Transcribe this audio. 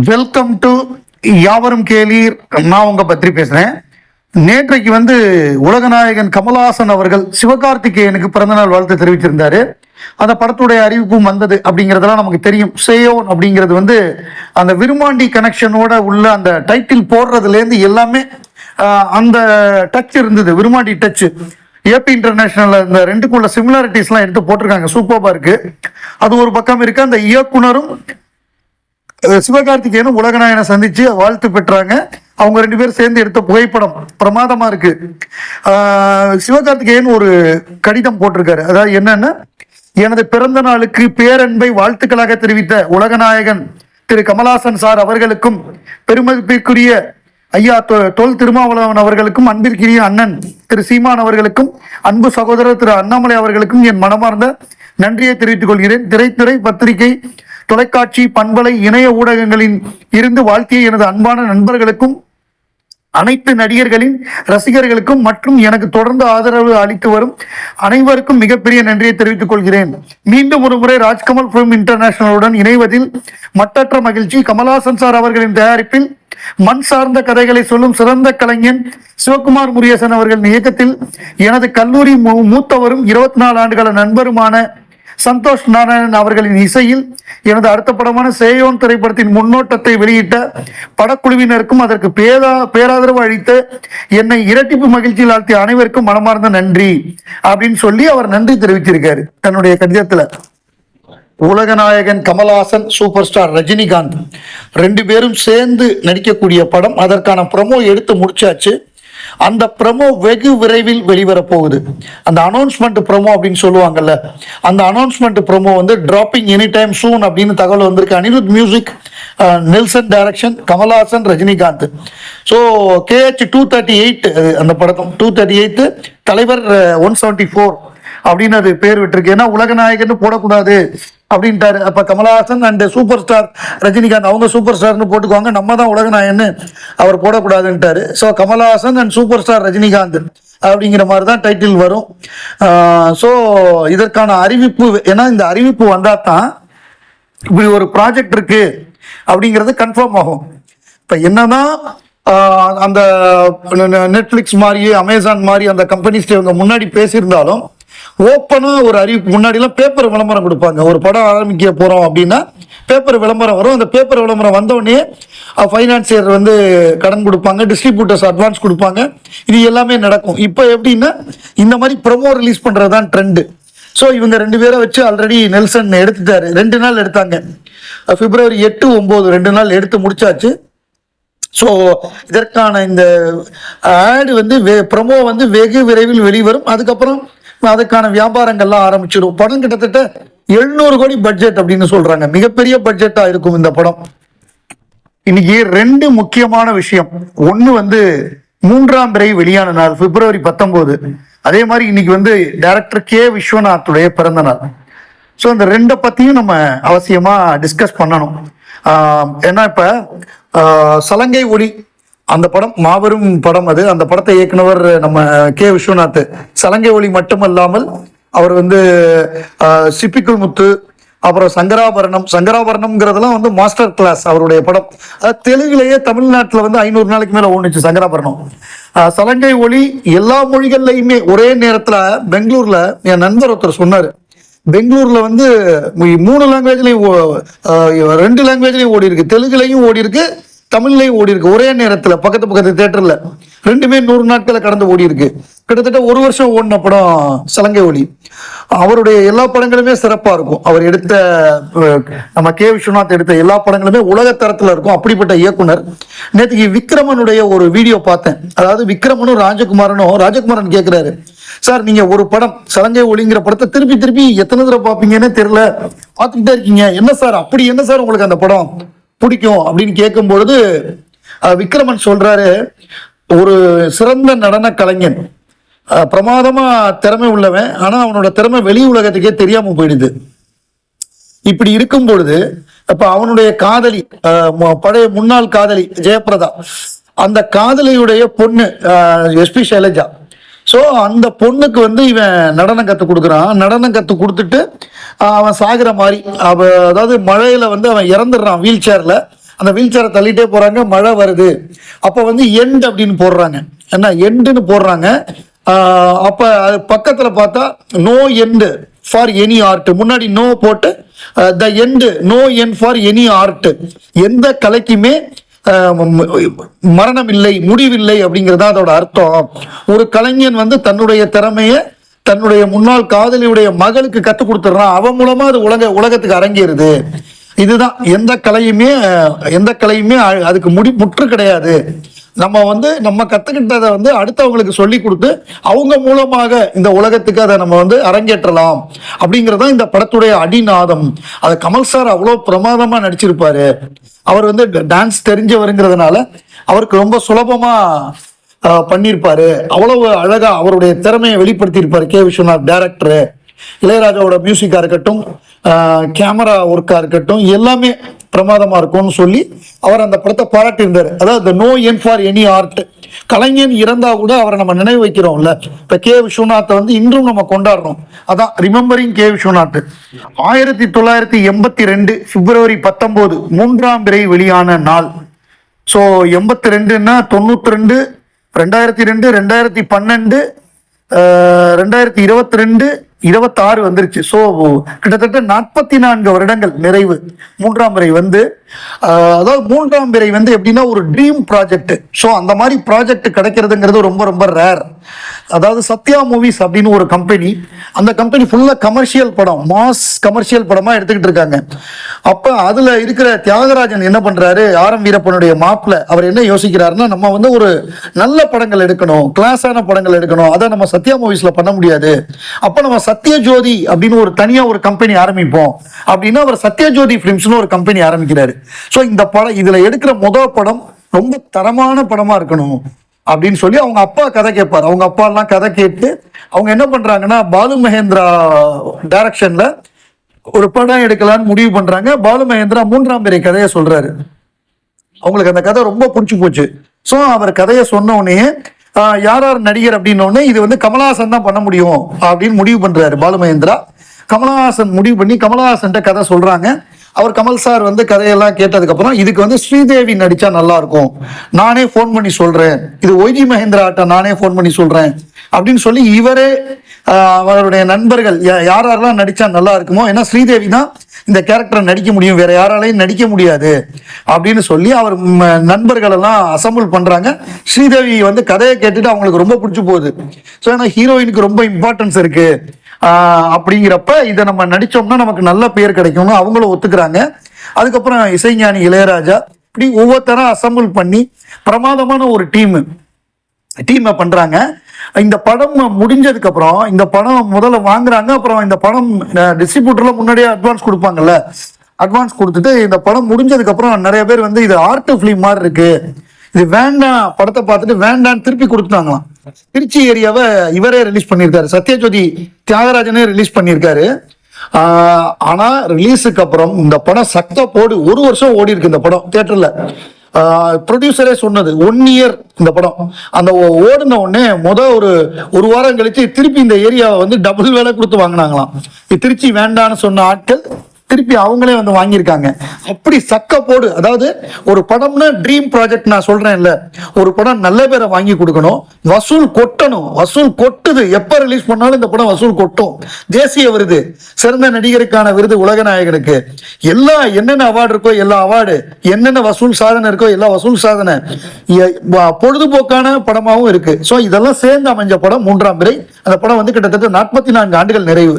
Welcome to யாவரும் கேளீர். நான் உங்க பற்றி பேசுறேன். நேற்றைக்கு உலகநாயகன் கமலஹாசன் அவர்கள் சிவகார்த்திகேயனுக்கு பிறந்தநாள் வாழ்த்து தெரிவிச்சிருந்தாரு. அந்த படத்துடைய அறிவிப்பும் வந்தது அப்படிங்கிறதெல்லாம் நமக்கு தெரியும். சேயோன் அப்படிங்கிறது அந்த விருமாண்டி கனெக்ஷனோட உள்ள அந்த டைட்டில் போடுறதுலேருந்து எல்லாமே அந்த டச் இருந்தது. விருமாண்டி டச் ஏபி இன்டர்நேஷனல் இந்த ரெண்டுக்குள்ள சிமிலாரிட்டிஸ்லாம் எடுத்து போட்டிருக்காங்க. சூப்பராக இருக்கு. அது ஒரு பக்கம் இருக்கு. அந்த இயக்குனரும் சிவகார்த்திகேயனும் உலகநாயகனை சந்திச்சு வாழ்த்து பெற்றாங்க. அவங்க ரெண்டு பேரும் சேர்ந்து எடுத்த புகைப்படம் பிரமாதமா இருக்கு. சிவகார்த்திகேயன் ஒரு கடிதம் போட்டிருக்காரு. அதாவது என்னன்னா, எனது பிறந்த நாளுக்கு பேரன்பை வாழ்த்துக்களாக தெரிவித்த உலகநாயகன் திரு கமலஹாசன் சார் அவர்களுக்கும், பெருமதிப்பிற்குரிய ஐயா தொல் திருமாவளவன் அவர்களுக்கும், அன்பிற்குரிய அண்ணன் திரு சீமான் அவர்களுக்கும், அன்பு சகோதரர் திரு அண்ணாமலை அவர்களுக்கும் என் மனமார்ந்த நன்றியை தெரிவித்துக் கொள்கிறேன். திரைத்துறை, பத்திரிகை, தொலைக்காட்சி, பண்பலை, இணைய ஊடகங்களின் இருந்து வாழ்த்திய எனது அன்பான நண்பர்களுக்கும், அனைத்து நடிகர்களின் ரசிகர்களுக்கும் மற்றும் எனக்கு தொடர்ந்து ஆதரவு அளித்து வரும் அனைவருக்கும் மிகப்பெரிய நன்றியை தெரிவித்துக் கொள்கிறேன். மீண்டும் ஒரு முறை ராஜ்கமல் பிலிம் இன்டர்நேஷனலுடன் இணைவதில் மட்டற்ற மகிழ்ச்சி. கமலஹாசன் சார் அவர்களின் தயாரிப்பில் மண் சார்ந்த கதைகளை சொல்லும் சிறந்த கலைஞன் சிவகுமார் முருகேசன் அவர்களின் இயக்கத்தில் எனது கல்லூரி மூத்தவரும் 24 ஆண்டுகால நண்பருமான சந்தோஷ் நாராயணன் அவர்களின் இசையில் எனது அடுத்த படமான சேயோன் திரைப்படத்தின் முன்னோட்டத்தை வெளியிட்ட படக்குழுவினருக்கும் அதற்கு பேராதரவு அளித்த என்னை இரட்டிப்பு மகிழ்ச்சியில் ஆழ்த்திய அனைவருக்கும் மனமார்ந்த நன்றி அப்படின்னு சொல்லி அவர் நன்றி தெரிவிச்சிருக்காரு தன்னுடைய கடிதத்துல. உலகநாயகன் கமலஹாசன், சூப்பர் ஸ்டார் ரஜினிகாந்த் ரெண்டு பேரும் சேர்ந்து நடிக்கக்கூடிய படம். அதற்கான ப்ரமோ எடுத்து முடிச்சாச்சு. அந்த ப்ரமோ வெகு விரைவில் வெளிவரப்போகுது. அந்த அனௌன்ஸ்மெண்ட் ப்ரமோ அப்படின்னு சொல்லுவாங்கல்ல, அந்த announcement promo dropping any time soon அப்படின்னு தகவல் வந்திருக்கு. Anirudh music, Nelson direction, Kamal Haasan, Rajinikanth. So KH 238 அந்த படக்கம் 238 தலைவர் 174 அப்படின்னு அது பேர் விட்டுருக்கு. ஏன்னா உலகநாயகன் போடக்கூடாது அப்படின்ட்டாரு. அப்ப Kamal Haasan and super star Rajinikanth, அவங்க சூப்பர் ஸ்டார்னு போட்டுக்குவாங்க, நம்ம தான் உலகநாயகன் அவர் போடக்கூடாதுன்ட்டாரு. So Kamal Haasan and super star Rajinikanth அப்படிங்கிற மாதிரி தான் டைட்டில் வரும். ஸோ இதற்கான அறிவிப்பு, ஏன்னா இந்த அறிவிப்பு வந்தால் தான் இப்படி ஒரு ப்ராஜெக்ட் இருக்கு அப்படிங்கிறது கன்ஃபார்ம் ஆகும். இப்போ என்னதான் அந்த நெட்ஃப்ளிக்ஸ் மாதிரி, அமேசான் மாதிரி அந்த கம்பெனிஸ் இவங்க முன்னாடி பேசியிருந்தாலும், ஓப்பனா ஒரு அறிவிப்பு, முன்னாடிலாம் பேப்பர் விளம்பரம் கொடுப்பாங்க. ஒரு படம் ஆரம்பிக்க போறோம் அப்படின்னா பேப்பர் விளம்பரம் வரும். அந்த பேப்பர் விளம்பரம் வந்தோடனே ஃபைனான்சியர் கடன் கொடுப்பாங்க, டிஸ்ட்ரிபியூட்டர்ஸ் அட்வான்ஸ் கொடுப்பாங்க. இது எல்லாமே நடக்கும். இப்போ எப்படின்னா இந்த மாதிரி ப்ரொமோ ரிலீஸ் பண்றது தான் ட்ரெண்டு. ஸோ இவங்க ரெண்டு பேரை வச்சு ஆல்ரெடி நெல்சன் எடுத்துட்டாரு. 2 நாள் எடுத்தாங்க. February 8, 9 2 நாள் எடுத்து முடிச்சாச்சு. ஸோ இதற்கான இந்த ஆடு ப்ரொமோ வெகு விரைவில் வெளிவரும். அதுக்கப்புறம் அதுக்கான வியாபாரங்கள்லாம் ஆரம்பிச்சிடும். படம் கிட்டத்தட்ட 700 கோடி பட்ஜெட் அப்படின்னு சொல்றாங்க. மிகப்பெரிய பட்ஜெட்டா இருக்கும் இந்த படம். இன்னைக்கு 2 முக்கியமான விஷயம். ஒன்று மூன்றாம் பிறை வெளியான நாள் February 19. அதே மாதிரி இன்னைக்கு டைரக்டர் K. விஸ்வநாத்துடைய பிறந்த நாள். ஸோ இந்த 2 பத்தியும் நம்ம அவசியமா டிஸ்கஸ் பண்ணணும். ஏன்னா இப்ப சலங்கை ஒளி அந்த படம் மாபெரும் படம். அந்த படத்தை இயக்குனவர் நம்ம K. விஸ்வநாத். சலங்கை ஒளி மட்டுமல்லாமல் அவர் சிப்பிக்குள் முத்து, அப்புறம் சங்கராபரணம்ங்கிறதெல்லாம் மாஸ்டர் கிளாஸ் அவருடைய படம். தெலுங்குலயே தமிழ்நாட்டில் 500 நாளைக்கு மேல ஓடுச்சு சங்கராபரணம். சலங்கை ஒளி எல்லா மொழிகள்லையுமே ஒரே நேரத்தில். பெங்களூர்ல என் நண்பர் ஒருத்தர் சொன்னாரு, பெங்களூர்ல 3 லாங்குவேஜ்லையும் 2 லாங்குவேஜ்லையும் ஓடி இருக்கு, தெலுங்குலையும் ஓடி இருக்கு, தமிழ்லையும் ஓடி இருக்கு. ஒரே நேரத்தில் பக்கத்து தியேட்டர்ல 2மே 100 நாட்களை கடந்து ஓடி இருக்கு. கிட்டத்தட்ட 1 வருஷம் ஓடின படம் சலங்கை ஒளி. அவருடைய எல்லா படங்களுமே சிறப்பா இருக்கும். அவர் எடுத்த நம்ம K. விஸ்வநாத் எடுத்த எல்லா படங்களுமே உலகத்தரத்துல இருக்கும். அப்படிப்பட்ட இயக்குனர். நேற்றுக்கு விக்ரமனுடைய ஒரு வீடியோ பார்த்தேன். அதாவது விக்ரமனும் ராஜகுமாரன் கேட்கிறாரு, சார் நீங்க ஒரு படம் சலங்கை ஒளிங்கிற படத்தை திருப்பி எத்தனை தடவை பார்ப்பீங்கன்னு தெரியல, பார்த்துக்கிட்டே இருக்கீங்க, என்ன சார் அப்படி என்ன சார் உங்களுக்கு அந்த படம் பிடிக்கும் அப்படின்னு கேட்கும் பொழுது விக்ரமன் சொல்றாரு, ஒரு சிறந்த நடன கலைஞன், பிரமாதமா திறமை உள்ளவன், ஆனா அவனோட திறமை வெளி உலகத்துக்கே தெரியாம போயிடுது. இப்படி இருக்கும் பொழுது அப்ப அவனுடைய காதலி, பழைய முன்னாள் காதலி ஜெயபிரதா, அந்த காதலியுடைய பொண்ணு SP சைலஜா. ஸோ அந்த பொண்ணுக்கு இவன் நடனம் கற்றுக் கொடுக்குறான். நடனம் கற்றுக் கொடுத்துட்டு அவன் சாகிற மாதிரி, அதாவது மழையில அவன் இறந்துடுறான் வீல் சேரில். அந்த வீல் சேரை தள்ளிட்டே போறாங்க, மழை வருது. அப்ப வந்து எண்ட் அப்படின்னு போடுறாங்க, என்ன எண்டுன்னு போடுறாங்க. அப்ப அது பக்கத்துல பார்த்தா no end for any art, முன்னாடி நோ போட்டு the end, no end for any art, எந்த கலைக்குமே மரணம் இல்லை, முடிவில்லை அப்படிங்கிறதா அதோட அர்த்தம். ஒரு கலைஞன் வந்து தன்னுடைய திறமைய தன்னுடைய முன்னாள் காதலியுடைய மகளுக்கு கற்றுக் கொடுத்துட்றான், அவன் மூலமா அது உலகத்துக்கு அரங்கேறுது. இதுதான் எந்த கலையுமே அதுக்கு முற்று கிடையாது. நம்ம வந்து நம்ம கத்துக்கிட்டதை வந்து அடுத்தவங்களுக்கு சொல்லி கொடுத்து அவங்க மூலமாக இந்த உலகத்துக்கு அதை நம்ம வந்து அரங்கேற்றலாம் அப்படிங்கறதான் இந்த படத்துடைய அடிநாதம். அதை கமல் சார் அவ்வளோ பிரமாதமா நடிச்சிருப்பாரு. அவர் வந்து டான்ஸ் தெரிஞ்சவருங்கிறதுனால அவருக்கு ரொம்ப சுலபமா பண்ணியிருப்பாரு. அவ்வளவு அழகா அவருடைய திறமையை வெளிப்படுத்தி இருப்பாரு கே விஸ்வநாத் டைரக்டர். இளையராஜாவோட மியூசிக்கா இருக்கட்டும், கேமரா ஒர்க்கா இருக்கட்டும், எல்லாமே பிரமாதமா இருக்கும்னு சொல்லி அவர் அந்த படத்தை பாராட்டி இருந்தாரு. அதாவது no end for any art, கலைஞன் இறந்தா கூட அவரை நம்ம நினைவு வைக்கிறோம்ல. இப்ப கே விஸ்வநாத்தை வந்து இன்றும் நம்ம கொண்டாடுறோம். அதான் ரிமெம்பரிங் கே விஸ்வநாத். 1982 பிப்ரவரி 19 3ஆம் பிறை வெளியான நாள். ஸோ 82ன்னா 92, 2002, 2012, 2022, 26 வந்துருச்சு. ஸோ கிட்டத்தட்ட 44 வருடங்கள் நிறைவு. 3ஆம் பிறை வந்து அதாவது 3ஆம் பிறை வந்து எப்படின்னா ஒரு ட்ரீம் ப்ராஜெக்ட். ஸோ அந்த மாதிரி ப்ராஜெக்ட் கிடைக்கிறதுங்கிறது ரொம்ப ரொம்ப ரேர். அதாவது சத்யா மூவிஸ் அப்படின்னு ஒரு கம்பெனி, அந்த கம்பெனி ஃபுல்லா கமர்ஷியல் படம், மாஸ் கமர்ஷியல் படமா எடுத்துக்கிட்டு இருக்காங்க. அப்ப அதுல இருக்கிற தியாகராஜன் என்ன பண்றாரு, ஆர்.எம். வீரப்பனுடைய மாப்பிள்ள, அவர் என்ன யோசிக்கிறாருன்னா, நம்ம வந்து ஒரு நல்ல படங்கள் எடுக்கணும், கிளாஸான படங்கள் எடுக்கணும், அதை நம்ம சத்யா மூவிஸ்ல பண்ண முடியாது. அப்ப நம்ம சத்யஜோதி அப்படின்னு ஒரு தனியா ஒரு கம்பெனி ஆரம்பிப்போம் அப்படின்னு அவர் சத்யஜோதி பிலிம்ஸ்னு ஒரு கம்பெனி ஆரம்பிக்கிறாரு. ஸோ இந்த படம், இதுல எடுக்கிற முதல் படம் ரொம்ப தரமான படமா இருக்கணும் அப்படின்னு சொல்லி அவங்க அப்பா கதை கேட்பார். அவங்க அப்பா எல்லாம் கதை கேட்டு அவங்க என்ன பண்றாங்கன்னா, பாலு மகேந்திரா டைரக்ஷன்ல ஒரு படம் எடுக்கலான்னு முடிவு பண்றாங்க. பாலு மகேந்திரா 3ஆம் பிறை கதையை சொல்றாரு. அவங்களுக்கு அந்த கதை ரொம்ப பிடிச்சி போச்சு. ஸோ அவர் கதையை சொன்ன உடனே யார் நடிகர் அப்படின்னோடனே இது வந்து கமலஹாசன் தான் பண்ண முடியும் அப்படின்னு முடிவு பண்றாரு பாலு மகேந்திரா. கமலஹாசன் முடிவு பண்ணி கமலஹாசன் கதை சொல்றாங்க. அவர் கமல் சார் வந்து கதையெல்லாம் கேட்டதுக்கு அப்புறம் இதுக்கு வந்து ஸ்ரீதேவி நடிச்சா நல்லா இருக்கும், நானே போன் பண்ணி சொல்றேன், இது ஒய்ஜி மகேந்திரா ஆட்ட நானே போன் பண்ணி சொல்றேன் அப்படின்னு சொல்லி இவரே அவருடைய நண்பர்கள் யாரெல்லாம் நடிச்சா நல்லா இருக்குமோ, ஏன்னா ஸ்ரீதேவி தான் இந்த கேரக்டரை நடிக்க முடியும், வேற யாராலையும் நடிக்க முடியாது அப்படின்னு சொல்லி அவர் நண்பர்கள் எல்லாம் அசம்பிள் பண்றாங்க. ஸ்ரீதேவி வந்து கதையை கேட்டுட்டு அவங்களுக்கு ரொம்ப பிடிச்சி போகுது. ஸோ ஏன்னா ஹீரோயினுக்கு ரொம்ப இம்பார்ட்டன்ஸ் இருக்கு அப்படிங்கிறப்ப இதை நம்ம நடிச்சோம்னா நமக்கு நல்ல பேர் கிடைக்கும்னு அவங்களும் ஒத்துக்கிறாங்க. அதுக்கப்புறம் இசைஞானி இளையராஜா இப்படி ஒவ்வொருத்தரும் அசம்பிள் பண்ணி பிரமாதமான ஒரு டீமை பண்றாங்க. இந்த படம் முடிஞ்சதுக்கு அப்புறம் இந்த படம் முதல்ல வாங்குறாங்க. அப்புறம் இந்த படம் டிஸ்ட்ரிபியூட்டர்ல முன்னாடியே அட்வான்ஸ் கொடுப்பாங்கல்ல, அட்வான்ஸ் கொடுத்துட்டு இந்த படம் முடிஞ்சதுக்கு அப்புறம் நிறைய பேர் வந்து இது ஆர்ட் ஃபிலிம் மாதிரி இருக்கு, இது வேண்டாம், படத்தை பார்த்துட்டு வேண்டான்னு திருப்பி கொடுத்தாங்களாம். திருச்சி ஏரியாவை இவரே ரிலீஸ் பண்ணியிருக்காரு, சத்யஜோதி தியாகராஜனே ரிலீஸ் பண்ணியிருக்காரு. ஆனா ரிலீஸுக்கு அப்புறம் இந்த படம் சக்த போடு 1 வருஷம் ஓடி இருக்கு இந்த படம் தியேட்டர்ல. ப்ரொடியூசரே சொன்னது 1 இயர் இந்த படம். அந்த ஓடின உடனே ஒரு வாரம் கழிச்சு திருப்பி இந்த ஏரியாவை வந்து டபுள் வேலை கொடுத்து வாங்கினாங்களாம். திருச்சி வேண்டான்னு சொன்ன ஆட்கள் திருப்பி அவங்களே வந்து வாங்கியிருக்காங்க. அப்படி சக்க போடு. அதாவது ஒரு படம்னா ட்ரீம் ப்ராஜெக்ட் நான் சொல்றேன் இல்ல, ஒரு படம் நல்ல பேரை வாங்கி கொடுக்கணும், வசூல் கொட்டணும், வசூல் கொட்டுது. எப்ப ரிலீஸ் பண்ணாலும் இந்த படம் வசூல் கொட்டும். தேசிய விருது, சிறந்த நடிகருக்கான விருது, உலக நாயகனுக்கு, எல்லா என்னென்ன அவார்டு இருக்கோ எல்லா அவார்டு, என்னென்ன வசூல் சாதனை இருக்கோ எல்லா வசூல் சாதனை, பொழுதுபோக்கான படமாகவும் இருக்கு. ஸோ இதெல்லாம் சேர்ந்து அமைஞ்ச படம் 3ஆம் பிறை. அந்த படம் வந்து கிட்டத்தட்ட 44 ஆண்டுகள் நிறைவு.